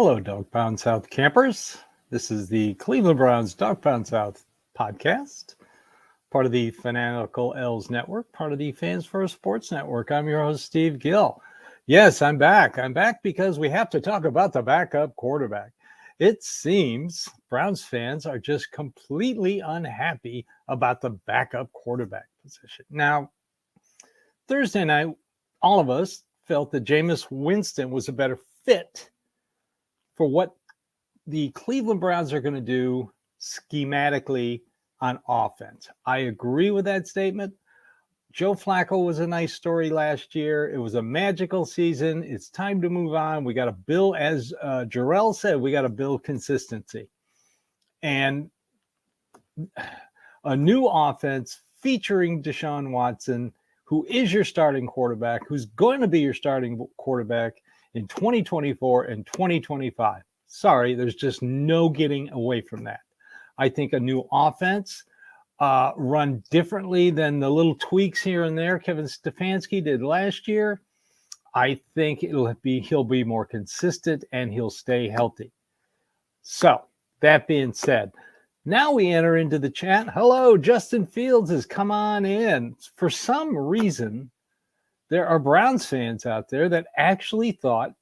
Hello, Dog Pound South campers. This is the Cleveland Browns Dog Pound South podcast, part of the Fanatical L's Network, part of the Fans First Sports Network. I'm your host, Steve Gill. Yes, I'm back. I'm back because we have to talk about the backup quarterback. It seems Browns fans are just completely unhappy about the backup quarterback position. Now, Thursday night, all of us felt that Jameis Winston was a better fit for what the Cleveland Browns are going to do schematically on offense. I agree with that statement. Joe Flacco was a nice story last year. It was a magical season. It's time to move on. We got to build, as Jarrell said, we got to build consistency. And a new offense featuring Deshaun Watson, who is your starting quarterback, who's going to be your starting quarterback in 2024 and 2025. Sorry, there's just no getting away from that. I think a new offense run differently than the little tweaks here and there Kevin Stefanski did last year. I think he'll be more consistent and he'll stay healthy. So that being said, now we enter into the chat. Hello, Justin Fields has come on in. For some reason, there are Browns fans out there that actually thought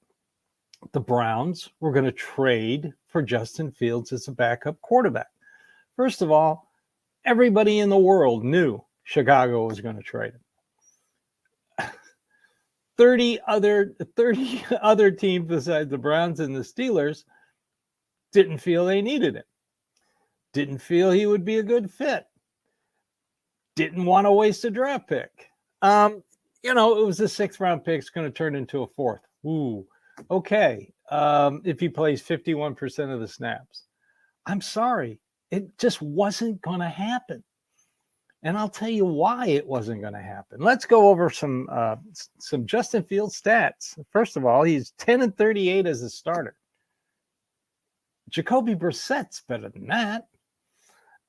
the Browns were going to trade for Justin Fields as a backup quarterback. First of all, everybody in the world knew Chicago was going to trade him. 30 other teams besides the Browns and the Steelers didn't feel they needed him. Didn't feel he would be a good fit. Didn't want to waste a draft pick. It was a 6th round pick. It's going to turn into a 4th. Ooh, okay. If he plays 51% of the snaps. I'm sorry. It just wasn't going to happen. And I'll tell you why it wasn't going to happen. Let's go over some Justin Fields stats. First of all, he's 10-38 as a starter. Jacoby Brissett's better than that.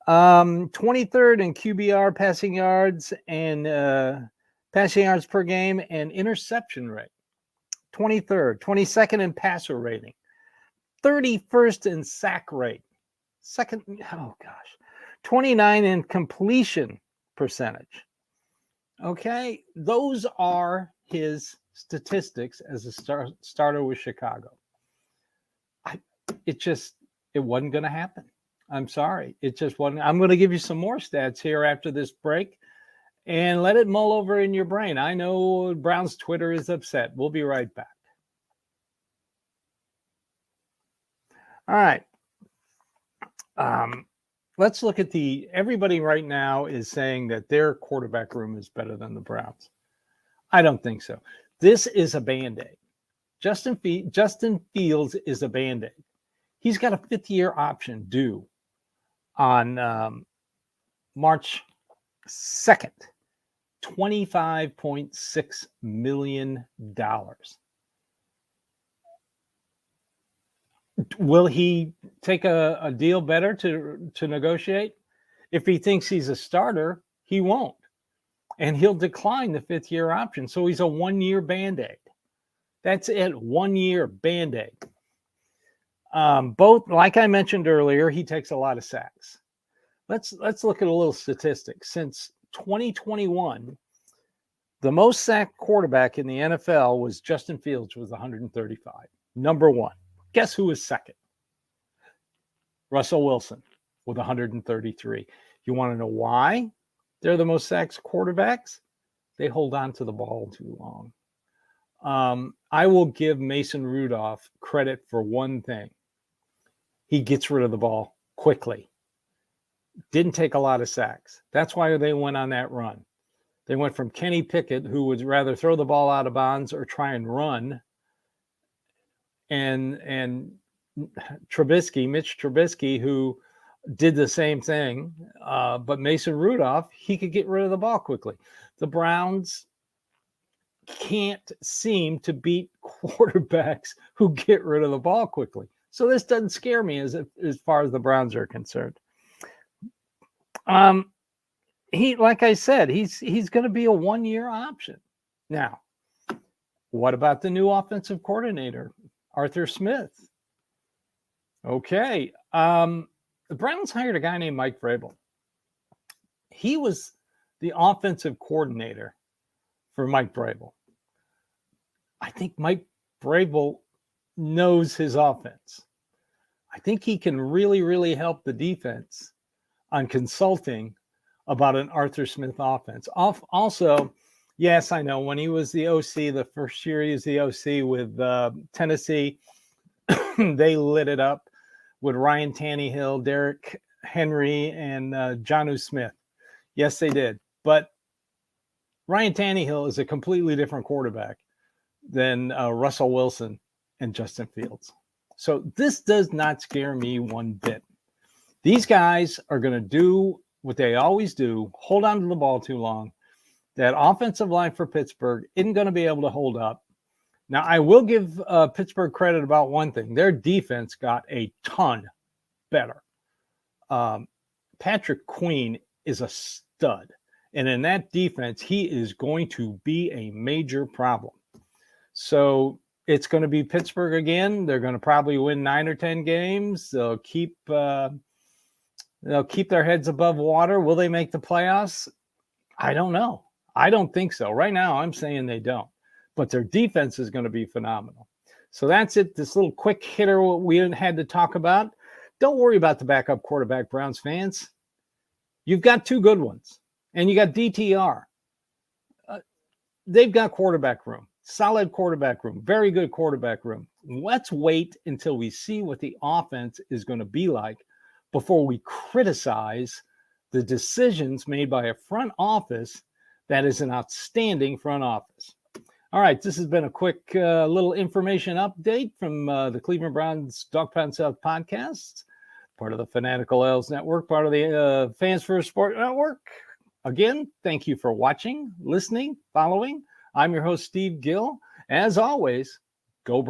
23rd in QBR passing yards and passing yards per game and interception rate. 23rd, 22nd in passer rating. 31st in sack rate. 29 in completion percentage. Okay, those are his statistics as a starter with Chicago. It wasn't going to happen. I'm sorry. It just wasn't. I'm going to give you some more stats here after this break and let it mull over in your brain. I know Browns Twitter is upset. We'll be right back. All right. Let's look at everybody right now is saying that their quarterback room is better than the Browns. I don't think so. This is a Band-Aid. Justin Fields is a Band-Aid. He's got a 5th-year option due on March 2nd, $25.6 million. Will he take a deal better to negotiate? If he thinks he's a starter, he won't. And he'll decline the 5th-year option. So he's a 1-year Band-Aid. That's it, 1-year Band-Aid. Both, like I mentioned earlier, he takes a lot of sacks. Let's look at a little statistics. Since 2021, the most sacked quarterback in the NFL was Justin Fields with 135. Number 1. Guess who is second? Russell Wilson with 133. You want to know why they're the most sacked quarterbacks? They hold on to the ball too long. I will give Mason Rudolph credit for one thing. He gets rid of the ball quickly. Didn't take a lot of sacks. That's why they went on that run. They went from Kenny Pickett, who would rather throw the ball out of bounds or try and run, and Mitch Trubisky, who did the same thing. But Mason Rudolph, he could get rid of the ball quickly. The Browns can't seem to beat quarterbacks who get rid of the ball quickly. So this doesn't scare me as far as the Browns are concerned. Like I said, he's going to be a 1-year option. Now, what about the new offensive coordinator, Arthur Smith? Okay. The Browns hired a guy named Mike Vrabel. He was the offensive coordinator for Mike Vrabel. I think Mike Vrabel knows his offense. I think he can really, really help the defense on consulting about an Arthur Smith offense. Also, yes, I know when he was the OC, the first year he was the OC with Tennessee, they lit it up with Ryan Tannehill, Derrick Henry, and Jonnu Smith. Yes, they did. But Ryan Tannehill is a completely different quarterback than Russell Wilson and Justin Fields. So this does not scare me one bit. These guys are going to do what they always do, hold on to the ball too long. That offensive line for Pittsburgh isn't going to be able to hold up. Now, I will give Pittsburgh credit about one thing. Their defense got a ton better. Patrick Queen is a stud. And in that defense, he is going to be a major problem. So it's going to be Pittsburgh again. They're going to probably win 9 or 10 games. They'll keep their heads above water. Will they make the playoffs? I don't know. I don't think so. Right now, I'm saying they don't. But their defense is going to be phenomenal. So that's it. This little quick hitter we had to talk about. Don't worry about the backup quarterback, Browns fans. You've got 2 good ones. And you got DTR. They've got quarterback room. Solid quarterback room. Very good quarterback room. Let's wait until we see what the offense is going to be like before we criticize the decisions made by a front office that is an outstanding front office. All right, this has been a quick little information update from the Cleveland Browns Dog Pound South podcast, part of the Fanatical L's Network, part of the Fans First Sport Network. Again, thank you for watching, listening, following. I'm your host, Steve Gill. As always, go Browns.